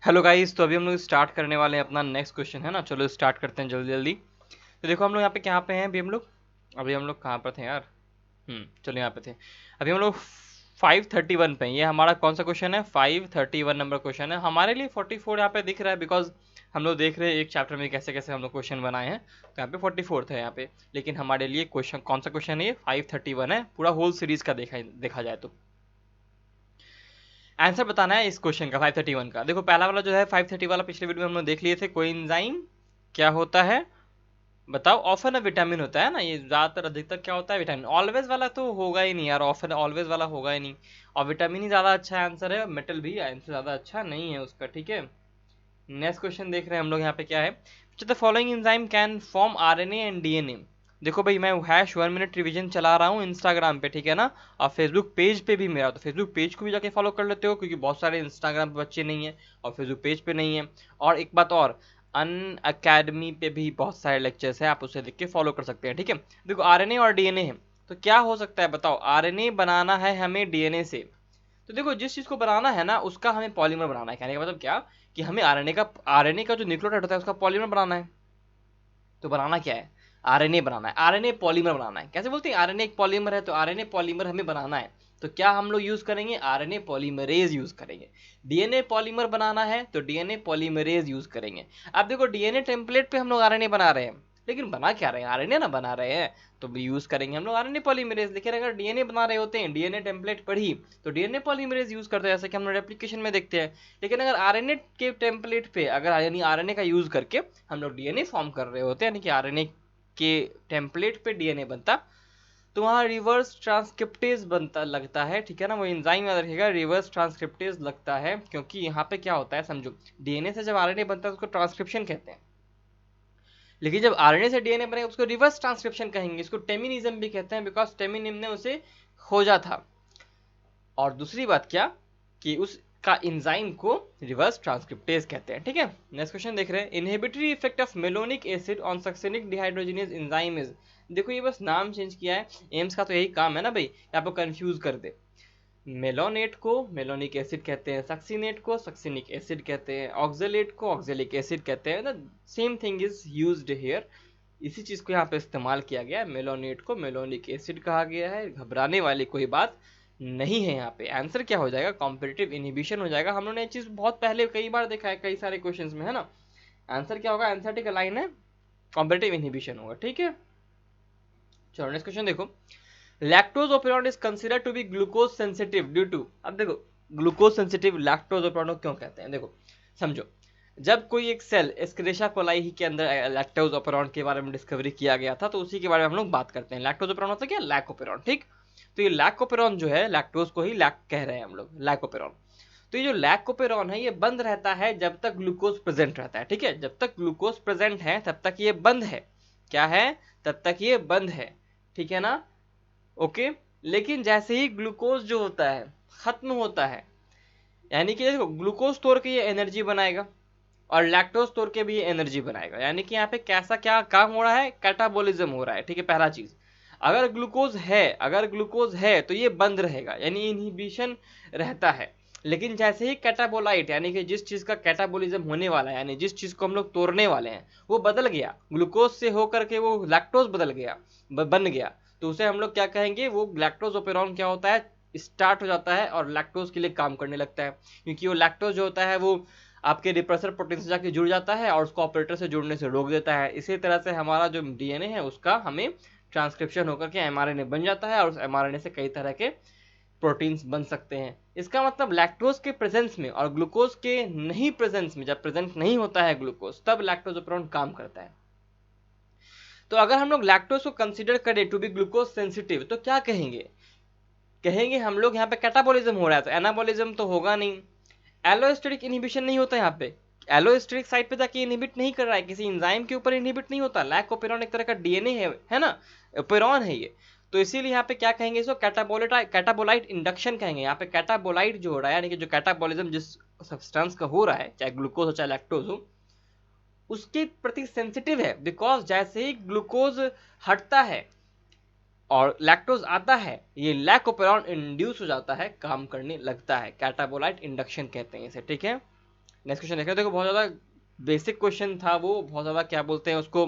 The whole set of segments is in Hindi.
हेलो गाइस, तो अभी हम लोग स्टार्ट करने वाले हैं अपना नेक्स्ट क्वेश्चन, है ना। चलो स्टार्ट करते हैं जल्दी जल्दी। तो देखो हम लोग यहाँ पे कहाँ पे हैं अभी हम लोग कहाँ पर थे यार। चलो यहाँ पे थे। अभी हम लोग 531 पे हैं। ये हमारा कौन सा क्वेश्चन है? 531 नंबर क्वेश्चन है। हमारे लिए 44 यहाँ पे दिख रहा है, बिकॉज हम लोग देख रहे हैं एक चैप्टर में कैसे कैसे हम लोग क्वेश्चन बनाए हैं। तो यहाँ पे 44 है यहाँ पे। लेकिन हमारे लिए क्वेश्चन कौन सा क्वेश्चन है? ये 531 है, पूरा होल सीरीज का देखा जाए तो। आंसर बताना है इस क्वेश्चन का 531 का। देखो पहला वाला जो है 530 वाला, पिछले वीडियो में हम लोग देख लिए थे। कोएंजाइम क्या होता है बताओ? ऑफन अ विटामिन होता है ना, ये ज्यादातर अधिकतर क्या होता है? विटामिन। ऑलवेज वाला तो होगा ही नहीं यार, ऑफन ऑलवेज वाला होगा ही नहीं। और विटामिन ही ज्यादा अच्छा आंसर है, मेटल भी आंसर ज्यादा अच्छा नहीं है उसका, ठीक है। नेक्स्ट क्वेश्चन देख रहे हैं हम लोग यहाँ पे क्या है। The following enzyme can form RNA and DNA. देखो भाई, मैं #1 मिनट रिवीजन चला रहा हूँ इंस्टाग्राम पे, ठीक है ना। और फेसबुक पेज पे भी मेरा, तो फेसबुक पेज को भी जाके फॉलो कर लेते हो, क्योंकि बहुत सारे इंस्टाग्राम पे बच्चे नहीं है और फेसबुक पेज पे नहीं है। और एक बात और, अन अकेडमी पे भी बहुत सारे लेक्चर्स हैं, आप उसे देख के फॉलो कर सकते हैं, ठीक है। देखो आरएनए और डीएनए है, तो क्या हो सकता है बताओ? आरएनए बनाना है हमें डीएनए से। तो देखो जिस चीज को बनाना है ना, उसका हमें पॉलीमर बनाना है। कहने का मतलब क्या, कि हमें आरएनए का जो न्यूक्लियोटाइड होता है उसका पॉलीमर बनाना है। तो बनाना क्या है? आरएनए बनाना है, आरएनए पॉलीमर बनाना है। कैसे बोलते हैं? आरएनए एक पॉलीमर है, तो आरएनए पॉलीमर हमें बनाना है। तो क्या हम लोग यूज करेंगे? आरएनए पॉलीमरेज यूज करेंगे। डीएनए पॉलीमर बनाना है तो डीएनए पॉलीमरेज यूज करेंगे। अब देखो डीएनए टेम्पलेट पे हम लोग आरएनए बना रहे हैं, लेकिन बना क्या रहे हैं? आरएनए ना बना रहे हैं। तो यूज करेंगे हम लोग आरएनए पॉलीमरेज। लेकिन अगर डीएनए बना रहे होते हैं, डीएनए टेम्पलेट पर ही, तो डीएनए पॉलीमरेज यूज करते हैं, जैसे कि हम लोग एप्लीकेशन में देखते हैं। लेकिन अगर आरएनए के टेम्पलेट पे, अगर यानी आरएनए का यूज करके हम लोग डीएनए फॉर्म कर रहे होते हैं, यानी कि आरएनए के टेम्पलेट पे डीएनए बनता, तो वहाँ रिवर्स ट्रांसक्रिप्टेज बनता लगता है, ठीक है ना। वो एंजाइम याद रखिएगा, रिवर्स ट्रांसक्रिप्टेज लगता है, क्योंकि यहाँ पे क्या होता है समझो। डीएनए से जब आरएनए बनता है उसको ट्रांसक्रिप्शन कहते हैं, लेकिन जब आरएनए से डीएनए बनेगा उसको रिवर्स ट्रांसक्रिप्शन कहेंगे। इसको टेमिनिज्म भी कहते हैं, बिकॉज टेमिनिम ने उसे खोजा था। और दूसरी बात क्या, कि उसका एंजाइम को रिवर्स ट्रांसक्रिप्टेज कहते हैं, ठीक है। नेक्स्ट क्वेश्चन देख रहे हैं। Inhibitory effect of malonic acid on succinic dehydrogenase enzyme is. देखो ये बस नाम चेंज किया है, एम्स का तो यही काम है ना भाई, आपको कंफ्यूज कर दे। मेलोनेट को मेलोनिक एसिड कहते हैं, सक्सीनेट को सक्सीनिक एसिड कहते हैं, ऑक्जेलेट को ऑक्जेलिक एसिड कहते हैं। Same thing is used here. इसी चीज को यहाँ पे इस्तेमाल किया गया है। मेलोनेट को मेलोनिक एसिड कहा गया है, घबराने वाली कोई बात नहीं है। यहाँ पे आंसर क्या हो जाएगा? कॉम्पिटिटिव इनहिबिशन हो जाएगा। हम लोगों ने ये चीज बहुत पहले कई बार देखा है, कई सारे क्वेश्चंस में, है ना। आंसर क्या होगा? आंसर ठीक लाइन है, कॉम्पिटिटिव इनहिबिशन होगा, ठीक है। चलो नेक्स्ट क्वेश्चन देखो। Lactose operon is considered to be glucose sensitive due to. अब देखो ग्लूकोज सेंसिटिव लैक्टोज ओपेरॉन क्यों कहते हैं? देखो समझो, जब कोई एक सेल एस्क्रेशा कोलाई ही के अंदर लैक्टोज ओपेरॉन के बारे में डिस्कवरी किया गया था, तो उसी के बारे में हम लोग बात करते हैं। लैक्टोज ओपेरॉन होता है क्या? लैकोपेरॉन, ठीक। तो ये लैकोपेरॉन जो है, लैक्टोज को ही लैक कह रहे हैं हम लोग, लैकोपेरॉन। तो ये जो लैकोपेरॉन है ये बंद रहता है जब तक ग्लूकोज प्रेजेंट रहता है, ठीक है। जब तक ग्लूकोज प्रेजेंट है तब तक ये बंद है। क्या है? तब तक ये बंद है, ठीक है ना। ओके। लेकिन जैसे ही ग्लूकोज जो होता है खत्म होता है, यानी कि देखो ग्लूकोज तोड़ के ये एनर्जी बनाएगा और लैक्टोज तोड़ के भी ये एनर्जी बनाएगा, यानी कि यहाँ पे कैसा क्या काम हो रहा है? कैटाबोलिज्म हो रहा है, ठीक है। पहला चीज, अगर ग्लूकोज है तो ये बंद रहेगा, यानी इनहिबिशन रहता है। लेकिन जैसे ही कैटाबोलाइट, यानी कि जिस चीज का कैटाबोलिज्म होने वाला है, यानी जिस चीज को हम लोग तोड़ने वाले हैं, वो बदल गया, ग्लूकोज से होकर के वो लैक्टोज बदल गया, बन गया, तो उसे हम लोग क्या कहेंगे? वो लैक्टोज ओपेरॉन क्या होता है? स्टार्ट हो जाता है और लैक्टोज के लिए काम करने लगता है। क्योंकि वो लैक्टोज जो होता है वो आपके रिप्रेसर प्रोटीन से जाके जुड़ जाता है और उसको ऑपरेटर से जुड़ने से रोक देता है। इसी तरह से हमारा जो डीएनए है उसका हमें ट्रांसक्रिप्शन होकर के एमआरएनए बन जाता है, और उस एमआरएनए से कई तरह के प्रोटीन्स बन सकते हैं। इसका मतलब लैक्टोज के प्रेजेंस में और ग्लूकोज के नहीं प्रेजेंस में, जब प्रेजेंट नहीं होता है ग्लूकोज, तब लैक्टोज ओपेरॉन काम करता है। तो अगर हम लोग लैक्टोज को कंसीडर करें टू बी ग्लूकोज सेंसिटिव, तो क्या कहेंगे? कहेंगे हम लोग यहाँ पे कैटाबॉलिज्म हो रहा है, तो एनाबॉलिज्म तो होगा नहीं। एलोस्टेरिक इनहिबिशन नहीं होता यहाँ पे, एलोस्टेरिक साइड पे जाके इनहिबिट नहीं कर रहा है, किसी एंजाइम के ऊपर इनहिबिट नहीं होता। लैकोपेरॉन एक तरह का डीएनए है ना, ओपेरॉन है ये। तो इसीलिए यहाँ पे क्या कहेंगे? इसको कैटाबोलाइट इंडक्शन कहेंगे। यहाँ पे कैटाबोलाइट जो हो रहा है, यानी कि जो कैटाबॉलिज्म जिस सब्सटेंस का हो रहा है, चाहे ग्लूकोज हो चाहे लैक्टोज हो, उसके प्रति सेंसिटिव है। बिकॉज जैसे ही ग्लूकोज हटता है और लैक्टोज आता है, ये लैकोपेरॉन इंड्यूस हो जाता है, काम करने लगता है। कैटाबोलाइट इंडक्शन कहते हैं इसे, ठीक है। नेक्स्ट क्वेश्चन देख रहे हैं। देखो बहुत ज़्यादा बेसिक क्वेश्चन था वो, बहुत ज़्यादा क्या बोलते हैं उसको,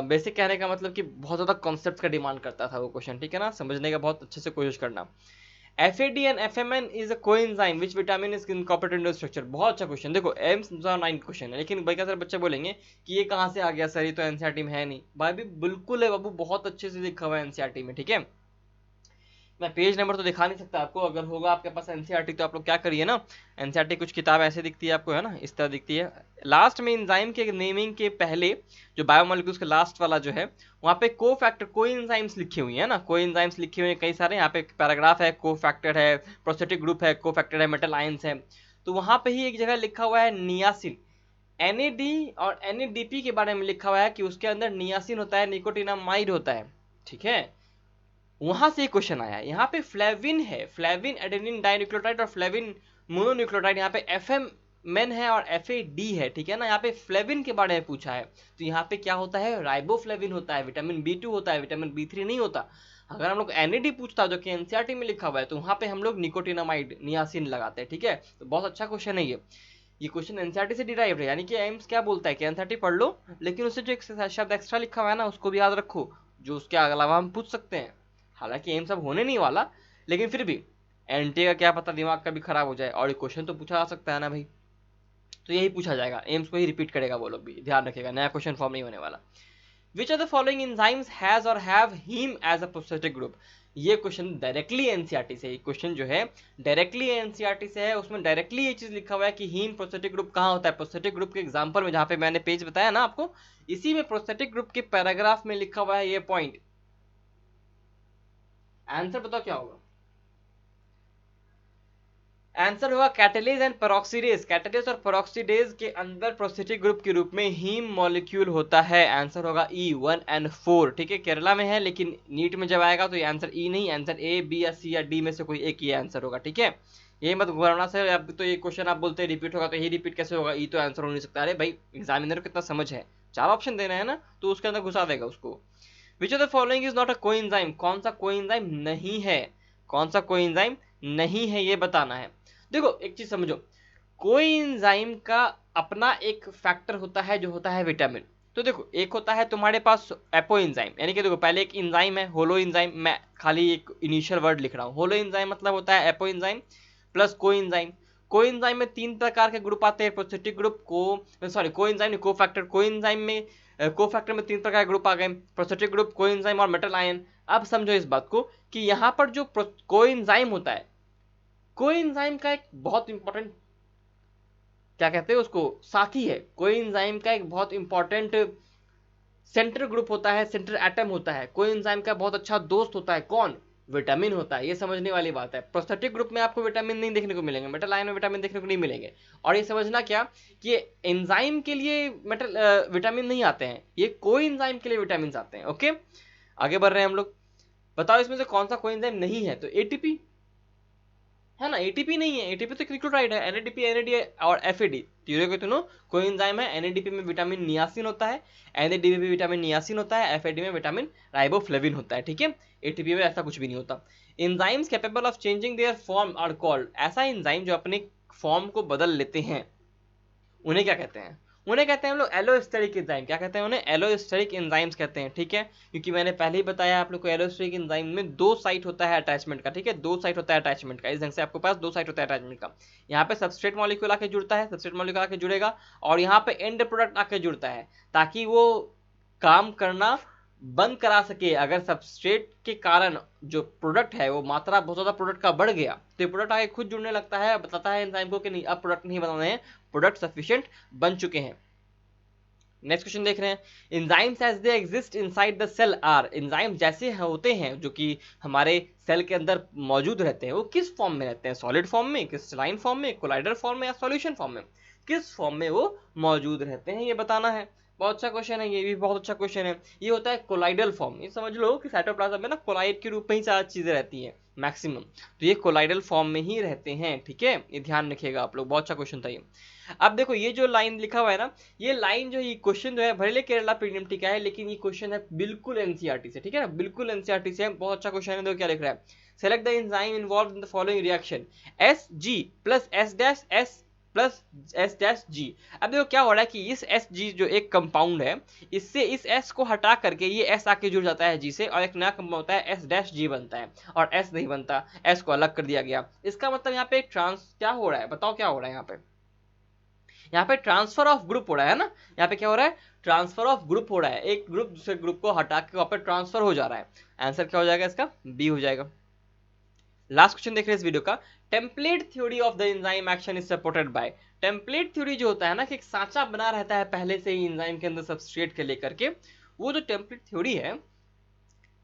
बेसिक कहने का मतलब कि बहुत ज़्यादा कॉन्सेप्ट का डिमांड करता था वो क्वेश्चन, ठीक है ना, समझने का बहुत अच्छे से कोशिश करना। FAD and FMN is a coenzyme which vitamin is incorporated into structure। बहुत अच्छा क्वेश्चन। देखो एम्स 2009 क्वेश्चन है, लेकिन भाई क्या सारे बच्चे बोलेंगे कि ये कहाँ से आ गया सर, ये तो एनसीईआरटी में है नहीं। भाई भी बिल्कुल है बाबू, बहुत अच्छे से लिखा हुआ है एनसीईआरटी में, ठीक है। मैं पेज नंबर तो दिखा नहीं सकता आपको, अगर होगा आपके पास एनसीईआरटी तो आप लोग क्या करिए ना, एनसीईआरटी कुछ किताब ऐसे दिखती है आपको, है ना, इस तरह दिखती है। लास्ट में एंजाइम के नेमिंग के पहले जो बायोमोलिक्यूल्स का लास्ट वाला जो है, वहाँ पे को फैक्टर कोएंजाइम्स लिखी हुई है ना, कोएंजाइम्स लिखे हुए हैं कई सारे, यहाँ पे पैराग्राफ है, को फैक्टर है, प्रोस्थेटिक ग्रुप है, को फैक्टर है, मेटल आयंस है। तो वहाँ पे ही एक जगह लिखा हुआ है नियासिन, NAD और NADP के बारे में लिखा हुआ है कि उसके अंदर नियासिन होता है, निकोटिनामाइड होता है, ठीक है। वहां से क्वेश्चन आया। यहाँ पे फ्लेविन है, फ्लेविन एडेनिन डाइन्यूक्लियोटाइड और फ्लेविन मोनोन्यूक्लियोटाइड, यहाँ पे FMN है और FAD है, ठीक है ना। यहाँ पे फ्लेविन के बारे में पूछा है, तो यहाँ पे क्या होता है, राइबोफ्लेविन होता है, विटामिन B2 होता है, विटामिन B3 नहीं होता। अगर हम लोग NAD पूछता जो कि एनसीईआरटी में लिखा हुआ है, तो वहाँ पे हम लोग निकोटिनामाइड नियासिन लगाते हैं, ठीक है। तो बहुत अच्छा क्वेश्चन है ये क्वेश्चन एनसीईआरटी से डिराइव है, यानी कि एम्स क्या बोलता है कि एनसीईआरटी पढ़ लो, लेकिन उससे जो एक शब्द एक्स्ट्रा लिखा हुआ है ना, उसको भी याद रखो, जो उसके अलावा हम पूछ सकते हैं। हालांकि एम्स अब होने नहीं वाला, लेकिन फिर भी एनटी का क्या पता दिमाग का भी खराब हो जाए, और ये क्वेश्चन तो पूछा जा सकता है ना भाई। तो यही पूछा जाएगा, एम्स को ही रिपीट करेगा वो लोग भी, ध्यान रखेगा, नया क्वेश्चन फॉर्म नहीं होने वाला। Which are the following enzymes has और have heme as a prosthetic group. ये क्वेश्चन डायरेक्टली एनसीईआरटी से, ये क्वेश्चन जो है डायरेक्टली एनसीईआरटी से है, उसमें डायरेक्टली ये चीज लिखा हुआ है कि हीम प्रोस्थेटिक ग्रुप कहाँ होता है। प्रोस्थेटिक ग्रुप के एग्जांपल में जहां पे मैंने पेज बताया ना आपको, इसी में प्रोस्थेटिक ग्रुप के पैराग्राफ में लिखा हुआ है ये पॉइंट। आंसर बताओ क्या होगा, आंसर होगा कैटलेज एंड पेरोक्सीडेज। कैटलेज और पेरोक्सीडेज के अंदर प्रोस्थेटिक ग्रुप के रूप में हीम मॉलिक्यूल होता है। आंसर होगा E1 and 4, ठीक है। केरला में है, लेकिन नीट में जब आएगा तो ये आंसर E नहीं, आंसर A, B या C या D में से कोई एक ही आंसर होगा, ठीक है। ये मत घबराना सर, अब तो ये क्वेश्चन आप बोलते हैं रिपीट होगा, तो ये रिपीट कैसे होगा, E तो आंसर हो नहीं सकता। अरे भाई एग्जामिनर को कितना समझ है, 4 ऑप्शन देना है ना, तो उसके अंदर घुसा देगा उसको। Which of the following is not a coenzyme. कौन सा कोएंजाइम नहीं है, कौन सा कोएंजाइम नहीं है ये बताना है। देखो एक चीज समझो, कोएंजाइम का अपना एक फैक्टर होता है जो होता है विटामिन। तो देखो एक होता है तुम्हारे पास एपो एंजाइम, यानी कि देखो पहले एक एंजाइम है होलो एंजाइम, मैं खाली एक इनिशियल वर्ड लिख रहा हूँ। होलो एंजाइम मतलब होता है apo enzyme plus coenzyme. Coenzyme में 3 प्रकार के ग्रुप आते हैं, prosthetic group, coenzyme cofactor. Coenzyme में कोफैक्टर में 3 प्रकार के ग्रुप आ गए, प्रोस्थेटिक ग्रुप, कोएंजाइम और मेटल आयन। अब समझो इस बात को कि यहाँ पर जो कोएंजाइम होता है, कोएंजाइम का एक बहुत इंपॉर्टेंट, क्या कहते हैं उसको, साथी है। कोएंजाइम का एक बहुत इंपॉर्टेंट सेंटर ग्रुप होता है, सेंटर एटम होता है। कोएंजाइम का बहुत अच्छा दोस्त होता है कौन, विटामिन होता है। ये समझने वाली बात है। प्रोस्थेटिक ग्रुप में आपको विटामिन नहीं देखने को मिलेंगे, मेटल आयन में विटामिन देखने को नहीं मिलेंगे। और ये समझना क्या कि एंजाइम के लिए विटामिन नहीं आते हैं, ये कोएंजाइम के लिए विटामिन आते हैं। ओके आगे बढ़ रहे हैं हम लोग। बताओ इसमें से कौन सा कोएंजाइम नहीं है, तो एटीपी है ना। एटीपी नहीं है, एटीपी तो न्यूक्लियोटाइड है, एनएडीपी, एनएडी और एफएडी तीनों के तीनों कोएंजाइम है। एनएडीपी में विटामिन नियासिन होता है, एनएडीपी में विटामिन नियासिन होता है, एफएडी में विटामिन राइबोफ्लेविन होता है, ठीक है। एटीपी में ऐसा कुछ भी नहीं होता। Enzymes capable of changing their form are called. ऐसा एंजाइम जो अपने फॉर्म को बदल लेते हैं उन्हें क्या कहते हैं, उन्हें कहते हैं हम लोग एलोस्टेरिक एंजाइम। क्या कहते हैं उन्हें, एलोस्टेरिक एंजाइम्स कहते हैं, ठीक है। क्योंकि मैंने पहले ही बताया आप लोग को, एलोस्टेरिक एंजाइम में 2 साइट होता है अटैचमेंट का, ठीक है। 2 साइट होता है अटैचमेंट का, इस ढंग से आपके पास 2 साइट होता है अटैचमेंट का। यहाँ पे सबस्ट्रेट मॉलिक्यूल आके जुड़ता है, सबस्ट्रेट मॉलिक्यूल आके जुड़ेगा, और यहाँ पे एंड प्रोडक्ट आके जुड़ता है, ताकि वो काम करना बंद करा सके। अगर सबस्ट्रेट के कारण जो प्रोडक्ट है वो मात्रा बहुत ज्यादा प्रोडक्ट का बढ़ गया, तो प्रोडक्ट आगे खुद जुड़ने लगता है, बताता है एंजाइम को कि नहीं अब प्रोडक्ट नहीं बनाने हैं, प्रोडक्ट सफिशिएंट बन चुके हैं। नेक्स्ट क्वेश्चन देख रहे हैं, enzymes as they exist inside the cell are. Enzyme जैसे होते हैं जो कि हमारे सेल के अंदर मौजूद रहते हैं, वो किस फॉर्म में रहते हैं, सॉलिड फॉर्म में, क्रिस्टलाइन फॉर्म में, कोलाइडर फॉर्म में, या सॉल्यूशन फॉर्म में, किस फॉर्म में वो मौजूद रहते हैं, ये बताना है। बहुत अच्छा क्वेश्चन है, ये भी बहुत अच्छा क्वेश्चन है। ये होता है कोलाइडल फॉर्म। ये समझ लो कि साइटोप्लाज्म में ना कोलाइड के रूप में ही सारी चीजें रहती हैं मैक्सिमम, तो ये कोलाइडल फॉर्म में ही रहते हैं, ठीक है। ये ध्यान रखिएगा आप लोग, बहुत अच्छा क्वेश्चन था ये। अब देखो ये जो लाइन लिखा हुआ है ना, ये लाइन जो ये क्वेश्चन जो है भले केरला पीडीएमटी का है, लेकिन ये क्वेश्चन है बिल्कुल एनसीईआरटी से, ठीक है ना, बिल्कुल एनसीईआरटी से है। बहुत अच्छा क्वेश्चन है। देखो क्या लिख रहा है, select the enzyme involve in the following reaction, S G plus S dash S plus S dash G. अब देखो क्या हो रहा है कि इस एस जी जो एक कंपाउंड है, इससे इस एस को हटा करके ये एस आके जुड़ जाता है जी से, और एक नया कंपाउंड होता है एस डैश जी बनता है, और एस नहीं बनता, एस को अलग कर दिया गया। इसका मतलब यहाँ पे क्या हो रहा है, बताओ क्या हो रहा है यहाँ पे? यहाँ पे ट्रांसफर ऑफ ग्रुप हो रहा है ना, यहाँ पे क्या हो रहा है, ट्रांसफर ऑफ ग्रुप हो रहा है, एक ग्रुप दूसरे ग्रुप को हटा के वहां पे ट्रांसफर हो जा रहा है। आंसर क्या हो जाएगा इसका? बी हो जाएगा। लास्ट क्वेश्चन देख रहे हैं इस वीडियो का, template theory of the enzyme action is supported by. Template theory जो होता है ना, कि एक सांचा बना रहता है पहले से ही एंजाइम के अंदर सबस्ट्रेट के लेकर के, वो जो टेम्पलेट थ्योरी है,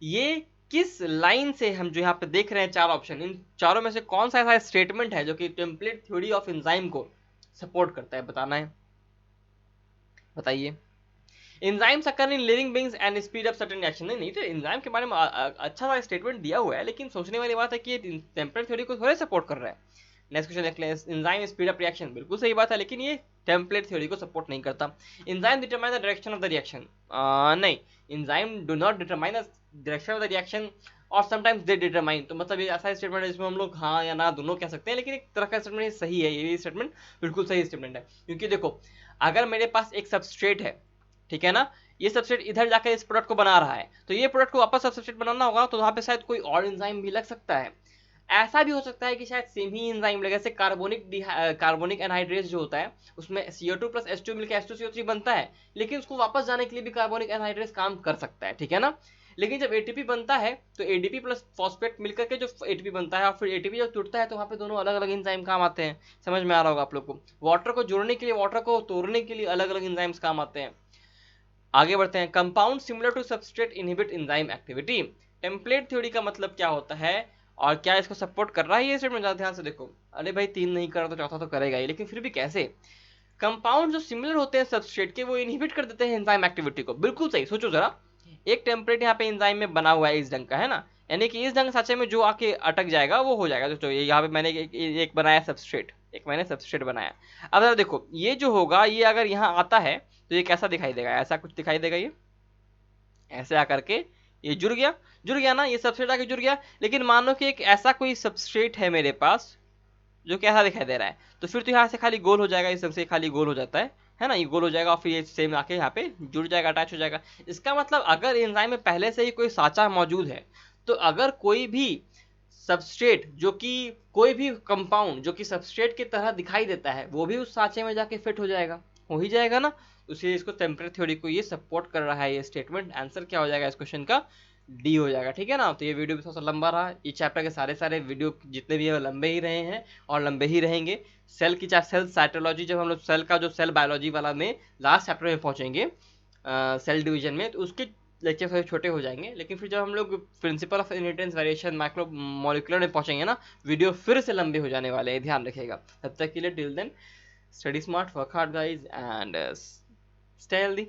ये किस लाइन से, हम जो यहाँ पे देख रहे हैं चार ऑप्शन, इन चारों में से कौन सा ऐसा स्टेटमेंट है जो कि टेम्पलेट थ्योरी ऑफ एंजाइम को सपोर्ट करता है, बताना है, बताइए। Enzymes occur in living beings and speed up certain reaction. नहीं तो एंजाइम के बारे में अच्छा सा स्टेटमेंट दिया हुआ है, लेकिन सोचने वाली बात है कि ये टेम्परेट थ्योरी को थोड़े सपोर्ट कर रहा है। नेक्स्ट क्वेश्चन देख लें, एंजाइम स्पीड अप रिएक्शन, बिल्कुल सही बात है, लेकिन ये टेम्पलेट थ्योरी को सपोर्ट नहीं करता। Enzyme determine the direction of the reaction, नहीं, enzyme do not determine the direction of the reaction, और समटाइम्स दे डिटरमाइन। तो मतलब ये ऐसा स्टेटमेंट है जिसमें हम लोग हाँ या ना दोनों कह सकते हैं, लेकिन एक तरह का स्टेटमेंट सही है, ये स्टेटमेंट बिल्कुल सही स्टेटमेंट है। क्योंकि देखो, अगर मेरे पास एक सबस्ट्रेट है, ठीक है ना, ये सबस्ट्रेट इधर जाकर इस प्रोडक्ट को बना रहा है, तो ये प्रोडक्ट को वापस सबस्ट्रेट बनाना होगा, तो वहां पे शायद कोई और एंजाइम भी लग सकता है। ऐसा भी हो सकता है कि शायद सेम ही एंजाइम लगे, जैसे कार्बोनिक एनहाइड्रेस जो होता है, उसमें CO2 प्लस H2 मिलकर H2CO3 बनता है, लेकिन उसको वापस जाने के लिए भी कार्बोनिक एनहाइड्रेस काम कर सकता है, ठीक है ना। लेकिन जब ATP बनता है, तो ADP प्लस फॉस्फेट मिलकर के जो ATP बनता है, और फिर ATP जब टूटता है, तो वहाँ पे दोनों अलग अलग एंजाइम काम आते हैं। समझ में आ रहा होगा आप लोग को, वाटर को जोड़ने के लिए, वाटर को तोड़ने के लिए अलग अलग एंजाइम्स काम आते हैं। आगे बढ़ते हैं, compound similar to substrate inhibit enzyme activity. Template theory का मतलब क्या होता है, और क्या इसको सपोर्ट कर रहा है ये स्टेटमेंट? ज्यादा ध्यान से देखो। अरे भाई, तीन नहीं कर रहा तो चौथा तो करेगा ही, लेकिन फिर भी कैसे? कंपाउंड जो सिमिलर होते हैं सबस्ट्रेट के, वो इनहिबिट कर देते हैं एंजाइम एक्टिविटी को। बिल्कुल सही, सोचो जरा, एक टेम्पलेट यहाँ पे एंजाइम में बना हुआ है इस ढंग का, है ना, यानी कि इस ढंग साचे में जो आके अटक जाएगा वो हो जाएगा। तो यहाँ पे मैंने एक बनाया सबस्ट्रेट, एक मैंने सबस्ट्रेट बनाया। अब जरा देखो, ये जो होगा, ये अगर यहाँ आता है तो ये कैसा दिखाई देगा? ऐसा कुछ दिखाई देगा, ये ऐसे आकर के ये जुड़ गया ना, ये सबस्ट्रेट आके जुड़ गया। लेकिन मान लो कि एक ऐसा कोई सबस्ट्रेट है मेरे पास जो कैसा दिखाई दे रहा है, तो फिर तो यहाँ से खाली गोल हो जाएगा, इस सबसे खाली गोल हो जाता है ना, ये गोल हो जाएगा, और फिर ये सेम आके यहाँ पे जुड़ जाएगा, अटैच हो जाएगा। इसका मतलब अगर एंजाइम में पहले से ही कोई साचा मौजूद है, तो अगर कोई भी सबस्ट्रेट जो कि कोई भी कंपाउंड जो कि सबस्ट्रेट की तरह दिखाई देता है, वो भी उस सांचे में जाके फिट हो ही जाएगा ना। उसी इसको टेम्परेट थ्योरी को ये सपोर्ट कर रहा है ये स्टेटमेंट। आंसर क्या हो जाएगा इस क्वेश्चन का? डी हो जाएगा, ठीक है ना। तो ये वीडियो भी थोड़ा सा लंबा रहा, ये चैप्टर के सारे वीडियो जितने भी है लंबे ही रहे हैं और लंबे ही रहेंगे। सेल साइटोलॉजी, जब हम लोग सेल का जो सेल बायोलॉजी वाला में लास्ट चैप्टर में पहुंचेंगे, सेल डिवीजन में, तो उसके लेक्चर थोड़े छोटे हो जाएंगे। लेकिन फिर जब हम लोग principle of inheritance variation micro molecular में पहुंचेंगे ना, वीडियो फिर से लंबे हो जाने वाले हैं, ध्यान रखिएगा। तब तक के लिए till then, study smart, work hard guys, and stay healthy.